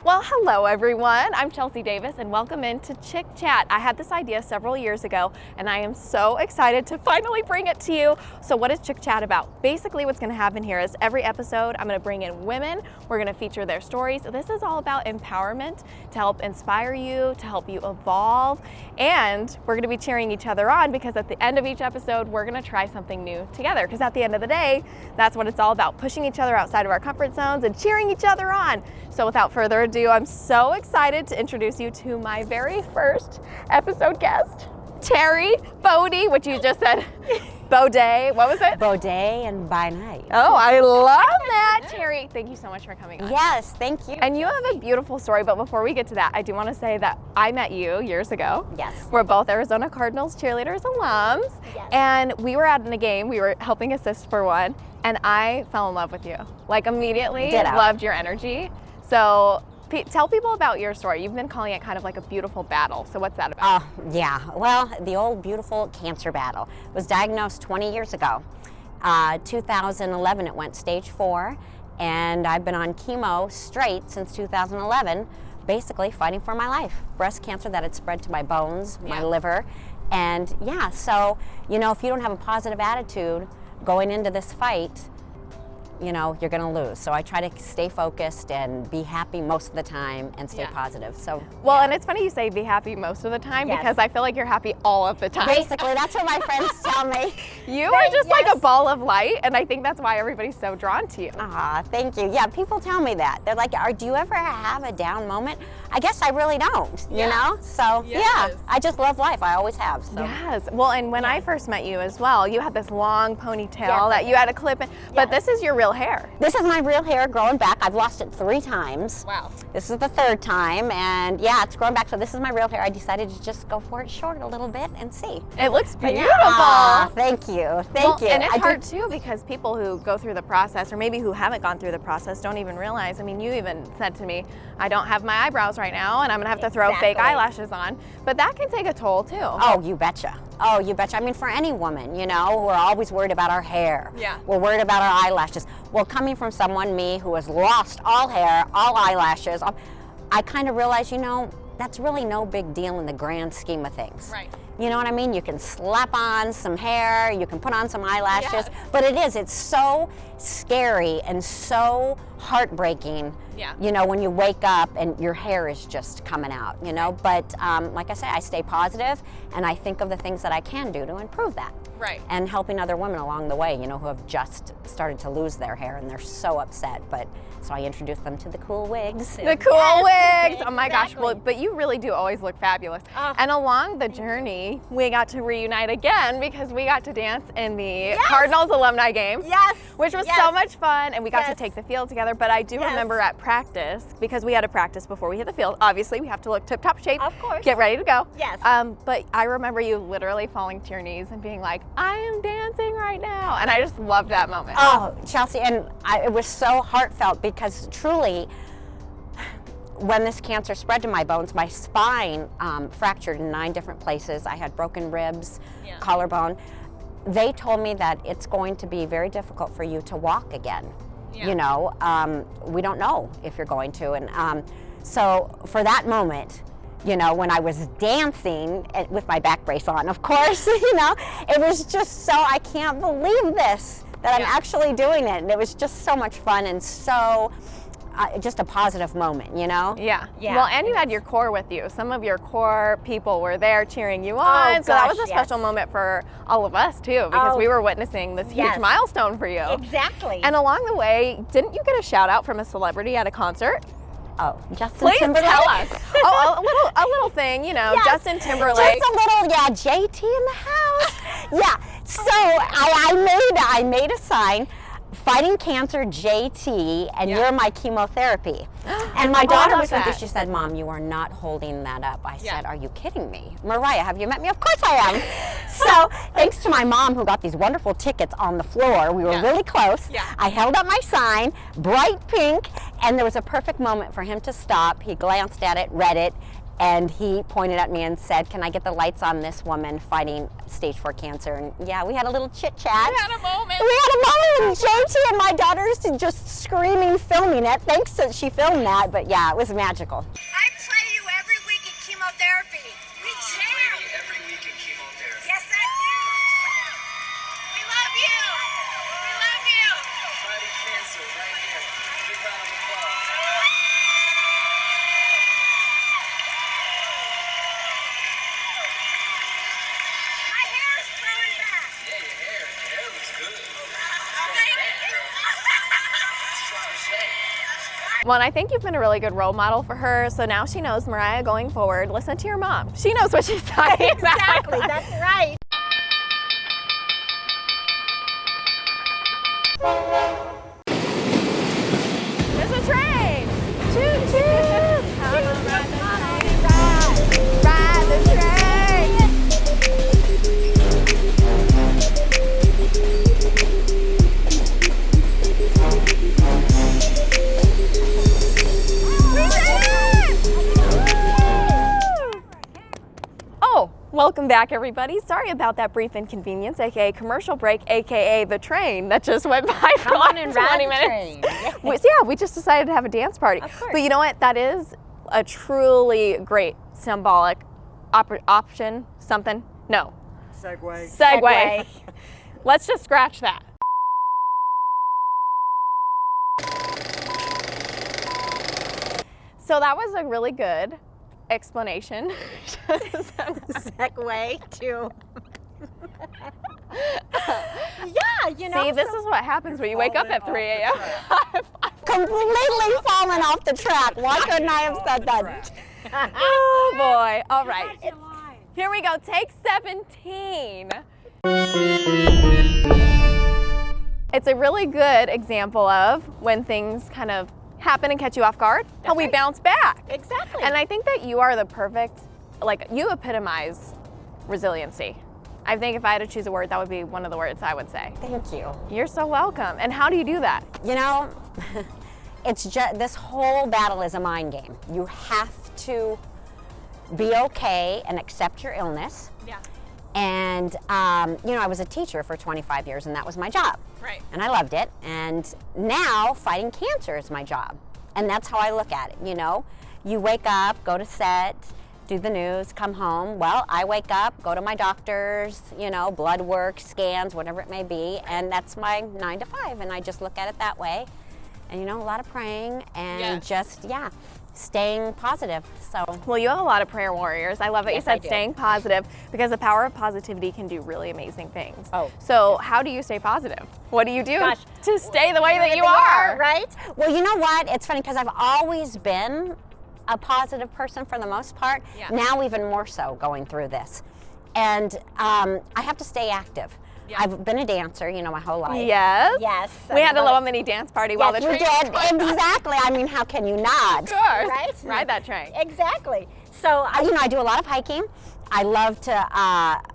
Well, hello everyone. I'm Chelsea Davis and welcome into Chick Chat. I had this idea several years ago and I am so excited to finally bring it to you. So what is Chick Chat about? Basically what's going to happen here is every episode I'm going to bring in women. We're going to feature their stories. This is all about empowerment to help inspire you, to help you evolve, and we're going to be cheering each other on because at the end of each episode we're going to try something new together, because at the end of the day that's what it's all about, pushing each other outside of our comfort zones and cheering each other on. So without further ado, I'm so excited to introduce you to my very first episode guest, Terry Bodie, which you just said, Baudet. What was it? Baudet and by night. Oh, I love that. Terry, thank you so much for coming on. Yes, thank you. And you have a beautiful story, but before we get to that, I do want to say that I met you years ago. Yes. We're both Arizona Cardinals cheerleaders alums. Yes. And we were at a game, we were helping assist for one, and I fell in love with you. Like immediately, Ditto. loved your energy. So tell people about your story. You've been calling it kind of like a beautiful battle. So what's that about? Yeah. Well, the old beautiful cancer battle was diagnosed 20 years ago. 2011, it went stage 4, and I've been on chemo straight since 2011, basically fighting for my life. Breast cancer that had spread to my bones, my liver, and yeah, so, you know, if you don't have a positive attitude going into this fight, you know, you're going to lose. So I try to stay focused and be happy most of the time and stay positive. So well, and it's funny you say be happy most of the time, because I feel like you're happy all of the time. Basically, that's what my friends tell me. You are just like a ball of light, and I think that's why everybody's so drawn to you. Thank you. Yeah, people tell me that. They're like, do you ever have a down moment? I guess I really don't, you know? So yeah, I just love life. I always have. So. Yes. Well, and when I first met you as well, you had this long ponytail that you had a clip in, but this is your real hair. This is my real hair growing back. I've lost it 3 times. Wow. This is the 3rd time, and yeah, it's growing back. So this is my real hair. I decided to just go for it short a little bit and see. It looks beautiful. Thank you. Thank you. And it's hard too, because people who go through the process, or maybe who haven't gone through the process, don't even realize. I mean, you even said to me, I don't have my eyebrows right now, and I'm gonna have to throw fake eyelashes on. But that can take a toll too. Oh, you betcha. Oh, you betcha. I mean, for any woman, you know, we're always worried about our hair. Yeah. We're worried about our eyelashes. Well, coming from someone, me, who has lost all hair, all eyelashes, I kind of realized, you know, that's really no big deal in the grand scheme of things. Right. You know what I mean? You can slap on some hair, you can put on some eyelashes, but it's so scary and so heartbreaking, you know, when you wake up and your hair is just coming out, you know, but like I say, I stay positive and I think of the things that I can do to improve that. Right. And helping other women along the way, you know, who have just started to lose their hair and they're so upset, so I introduce them to the cool wigs. The cool wigs! Oh my gosh, well, but you really do always look fabulous. And along the journey, we got to reunite again because we got to dance in the Cardinals alumni game. Yes! Which was so much fun, and we got to take the field together. But I do remember at practice, because we had to practice before we hit the field. Obviously, we have to look tip-top shape. Of course. Get ready to go. Yes. But I remember you literally falling to your knees and being like, I am dancing right now. And I just loved that moment. Oh, Chelsea, and it was so heartfelt because truly, when this cancer spread to my bones, my spine fractured in 9 different places. I had broken ribs, collarbone. They told me that it's going to be very difficult for you to walk again. You know, we don't know if you're going to. And so for that moment, you know, when I was dancing with my back brace on, of course, you know, it was just so, I can't believe this, that I'm actually doing it. And it was just so much fun and so, just a positive moment, you know? Yeah. Well, and you had your core with you. Some of your core people were there cheering you on. So that was a special moment for all of us too, because we were witnessing this huge milestone for you. Exactly. And along the way, didn't you get a shout out from a celebrity at a concert? Oh, Justin Please Timberlake. tell us. Oh, a little thing, you know, Justin Timberlake. Just a little, JT in the house. So I made a sign, Fighting Cancer JT, and you're my chemotherapy. And my daughter was with me. She said, Mom, you are not holding that up. I said, are you kidding me? Mariah, have you met me? Of course I am. So thanks to my mom who got these wonderful tickets on the floor, we were really close. I held up my sign, bright pink, and there was a perfect moment for him to stop. He glanced at it, read it, And he pointed at me and said, "Can I get the lights on this woman fighting stage 4 cancer?" And yeah, we had a little chit chat. We had a moment. And JT and my daughters just screaming, filming it. Thanks that she filmed that, but yeah, it was magical. I play you every week in chemotherapy. We jam. Every week in chemotherapy. Yes, I do. We love you. We love you. Fighting cancer right here. Big round of applause. My hair is growing back. Yeah, your hair looks good. Thank you. Strong shape. Well, and I think you've been a really good role model for her. So now she knows, Mariah, going forward, listen to your mom. She knows what she's talking Exactly. about. That's right. There's a train. Choo choo. Ride the train. We did it! Oh, welcome back, everybody. Sorry about that brief inconvenience, aka commercial break, aka the train that just went by for Come on like and 20 ride the minutes. train. We just decided to have a dance party. Of course. But you know what? That is a truly great symbolic option. Something? No. Segway. Segue. Let's just scratch that. So that was a really good explanation. Segue to. Yeah, you know. See, this is what happens when you wake up at 3 a.m. Completely fallen off the track. Why couldn't I have said that? Oh boy. All right. Here we go. Take 17. It's a really good example of when things kind of happen and catch you off guard, how we bounce back. Exactly. And I think that you are the perfect, like, you epitomize resiliency. I think if I had to choose a word, that would be one of the words I would say. Thank you. You're so welcome. And how do you do that? You know, it's just this whole battle is a mind game. You have to be okay and accept your illness. Yeah. And you know, I was a teacher for 25 years, and that was my job. Right. And I loved it. And now fighting cancer is my job, and that's how I look at it. You know, you wake up, go to set, do the news, come home. Well, I wake up, go to my doctor's, you know, blood work, scans, whatever it may be, and that's my 9 to 5, and I just look at it that way. And you know, a lot of praying and Yes. just staying positive. So Well, you have a lot of prayer warriors. I love that Yes, you I said do. staying positive, because the power of positivity can do really amazing things. Oh. So how do you stay positive? What do you do Gosh. to stay the way that you are? right? Well, you know what? It's funny because I've always been a positive person for the most part. Yeah. Now even more so going through this. And I have to stay active. Yeah. I've been a dancer, you know, my whole life. Yes. Yes. We had a little mini dance party while the Yes, we train was did. going. Exactly. I mean, how can you not? Of course. Right? Ride that train. Exactly. So, you know, I do a lot of hiking. I love to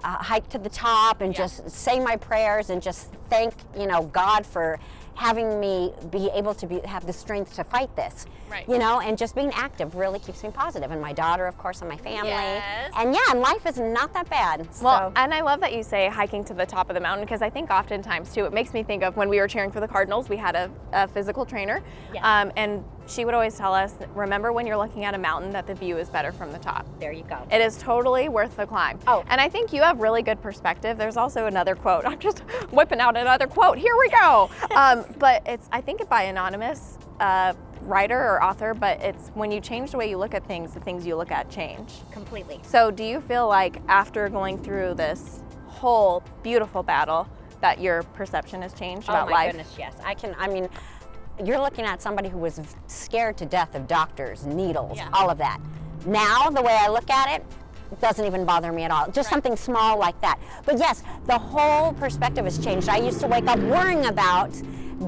hike to the top and just say my prayers and just thank, you know, God for having me be able to have the strength to fight this. Right. You know, and just being active really keeps me positive. And my daughter, of course, and my family. Yes. And yeah, and life is not that bad. Well, So, and I love that you say hiking to the top of the mountain, because I think oftentimes too, it makes me think of when we were cheering for the Cardinals, we had a physical trainer, Yes. and she would always tell us, remember when you're looking at a mountain that the view is better from the top. there you go. It is totally worth the climb. Oh. And I think you have really good perspective. There's also another quote. I'm just whipping out another quote. Here we go. But it's, I think, by anonymous writer or author, but it's when you change the way you look at things, the things you look at change. Completely. So do you feel like after going through this whole beautiful battle that your perception has changed about Oh my life? goodness, yes. I mean, you're looking at somebody who was scared to death of doctors, needles, Yeah. all of that. Now, the way I look at it, doesn't even bother me at all. Just something small like that. But yes, the whole perspective has changed. I used to wake up worrying about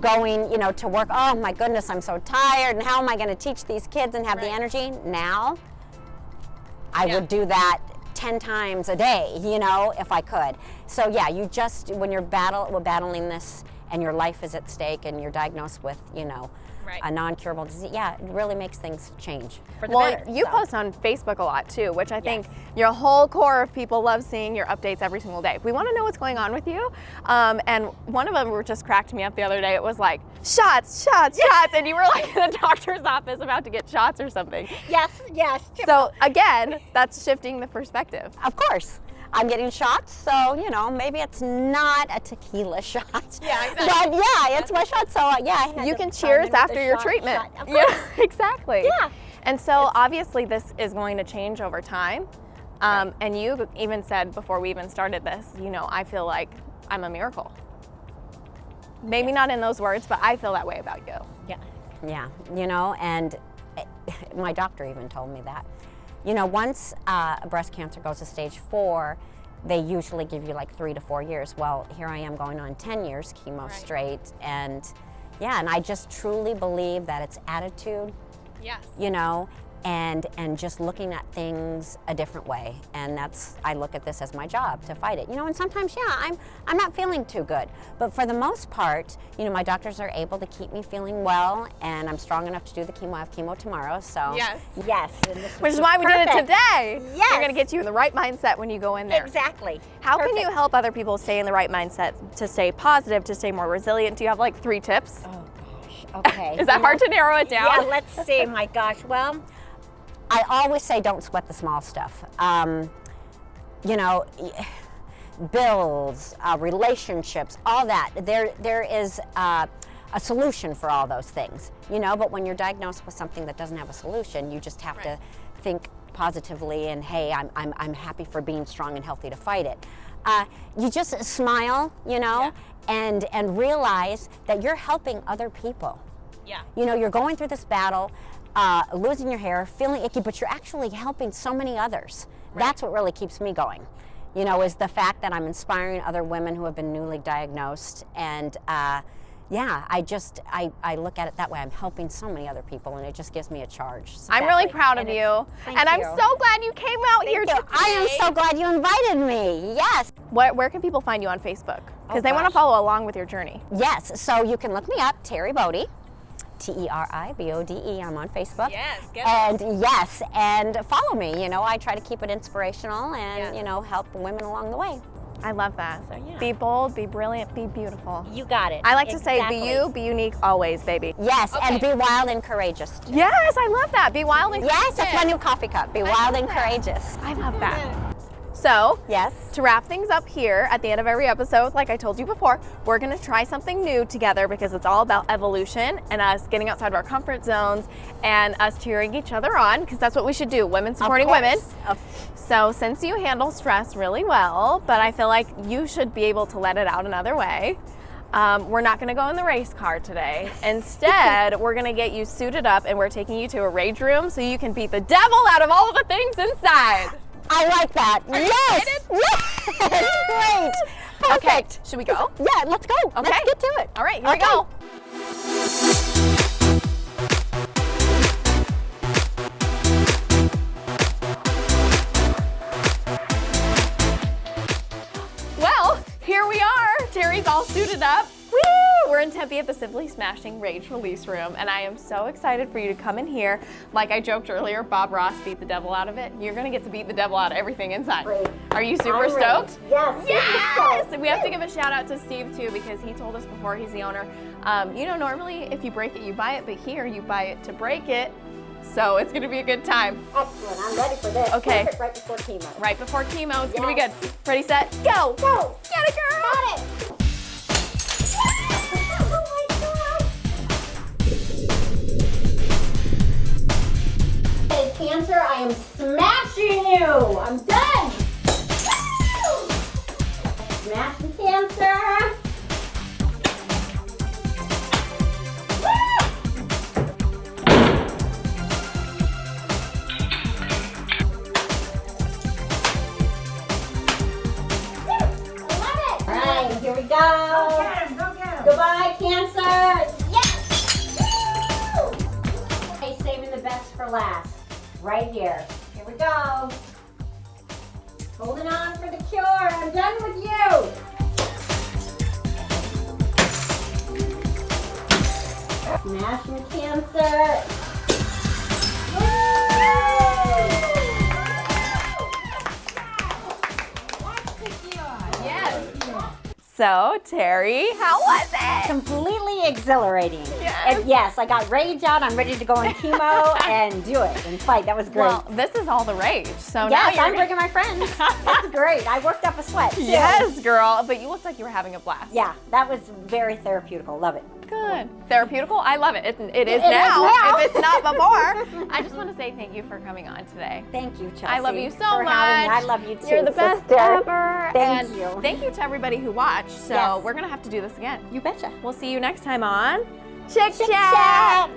going, you know, to work. Oh my goodness, I'm so tired, and how am I going to teach these kids and have the Right. energy? Now, I Yeah. would do that 10 times a day, you know, if I could. So yeah, you just, when you're battling this and your life is at stake and you're diagnosed with, you know, Right. a non-curable disease, yeah, it really makes things change for the Well, better. you so. post on Facebook a lot too, which I think Yes. your whole core of people love seeing your updates every single day. We want to know what's going on with you. And one of them just cracked me up the other day. It was like, shots, shots, shots. And you were like in the doctor's office about to get shots or something. Yes, yes. So again, that's shifting the perspective. Of course. I'm getting shots, so maybe it's not a tequila shot. Yeah, exactly. But yeah, it's my shot, so yeah. I had You to can chime cheers in with after the your shot, treatment. shot. Of Yeah, course. exactly. Yeah. And so obviously this is going to change over time. And you even said before we even started this, I feel like I'm a miracle. Maybe not in those words, but I feel that way about you. Yeah, and my doctor even told me that. Once breast cancer goes to stage 4, they usually give you like 3 to 4 years. Well, here I am going on 10 years chemo straight, and and I just truly believe that it's attitude, Yes. and just looking at things a different way. And I look at this as my job to fight it. And sometimes, I'm not feeling too good. But for the most part, my doctors are able to keep me feeling well, and I'm strong enough to do the chemo. I have chemo tomorrow, so. Yes. Yes. and this Which is why we did it perfect. today. Yes. We're going to get you in the right mindset when you go in there. Exactly. How can you help other people stay in the right mindset, to stay positive, to stay more resilient? Do you have like 3 tips? Oh, gosh. Okay. Is that hard to narrow it down? Yeah, let's see. My gosh. Well, I always say don't sweat the small stuff. Bills, relationships, all that. There is a solution for all those things, but when you're diagnosed with something that doesn't have a solution, you just have to think positively and, hey, I'm happy for being strong and healthy to fight it. You just smile, and realize that you're helping other people. Yeah. You're going through this battle, losing your hair, feeling icky, but you're actually helping so many others. Right. That's what really keeps me going, is the fact that I'm inspiring other women who have been newly diagnosed. And I look at it that way. I'm helping so many other people, and it just gives me a charge. So I'm really that way. proud of And you. thank And I'm you. so glad you came out here Thank you. today. I am so glad you invited me. Yes. Where can people find you on Facebook? Because Oh, they want to gosh. follow along with your journey. Yes. So you can look me up, Terry Bode. TerriBode. I'm on Facebook. Yes, get And yes, and follow me. I try to keep it inspirational and Yes. help women along the way. I love that. So, yeah. Be bold, be brilliant, be beautiful. You got it. I like to say, be you, be unique always, baby. Yes, and Okay. be wild and courageous. Yes, I love that. Be wild and Yes, that's my courageous. new coffee cup. Be I wild love and that. courageous. I love that. So, Yes. to wrap things up here at the end of every episode, like I told you before, we're going to try something new together because it's all about evolution and us getting outside of our comfort zones and us cheering each other on, because that's what we should do, women supporting women. So since you handle stress really well, but I feel like you should be able to let it out another way, we're not going to go in the race car today. Instead, we're going to get you suited up and we're taking you to a rage room so you can beat the devil out of all of the things inside. I like that. Are you Yes. Yes. Great. Okay, Perfect. should we go? Yeah, let's go. Okay. Let's get to it. All right, here we Okay. go. Well, here we are. Terry's all suited up. Woo! We're in Tempe at the Simply Smashing Rage Release Room, and I am so excited for you to come in here. Like I joked earlier, Bob Ross beat the devil out of it. You're gonna get to beat the devil out of everything inside. Great. Are you super I'm ready. stoked? Yes. Yes! We have to give a shout out to Steve too, because he told us before, he's the owner. Normally if you break it, you buy it, but here you buy it to break it. So it's gonna be a good time. Excellent. I'm ready for this. Okay. Perfect right before chemo. Right before chemo, it's gonna be Yes. good. Ready, set, go! Go. Get it, girl! Got it. Hey, Cancer, I am smashing you. I'm done. Smashing Cancer. All right, here we go. Go get him, go get him. Goodbye, Cancer. Yes. Woo! Hey, saving the best for last. Right here. Here we go. Holding on for the cure. I'm done with you. Smashing cancer. So, Terry, how was it? Completely exhilarating. Yes. And yes, I got rage out. I'm ready to go on chemo and do it and fight. That was great. Well, this is all the rage. So now yes, you're I'm bringing my friends. That's great. I worked up a sweat too. Yes, girl. But you looked like you were having a blast. Yeah, that was very therapeutical. Love it. Good. Therapeutical? I love it. It is It is now, now. if it's not before. I just want to say thank you for coming on today. Thank you, Chelsea. I love you so for much. having me. I love you too. You're the best sister. ever. Thank and you. Thank you to everybody who watched. So Yes. we're going to have to do this again. You betcha. We'll see you next time on Chick Chick Chat. Chat.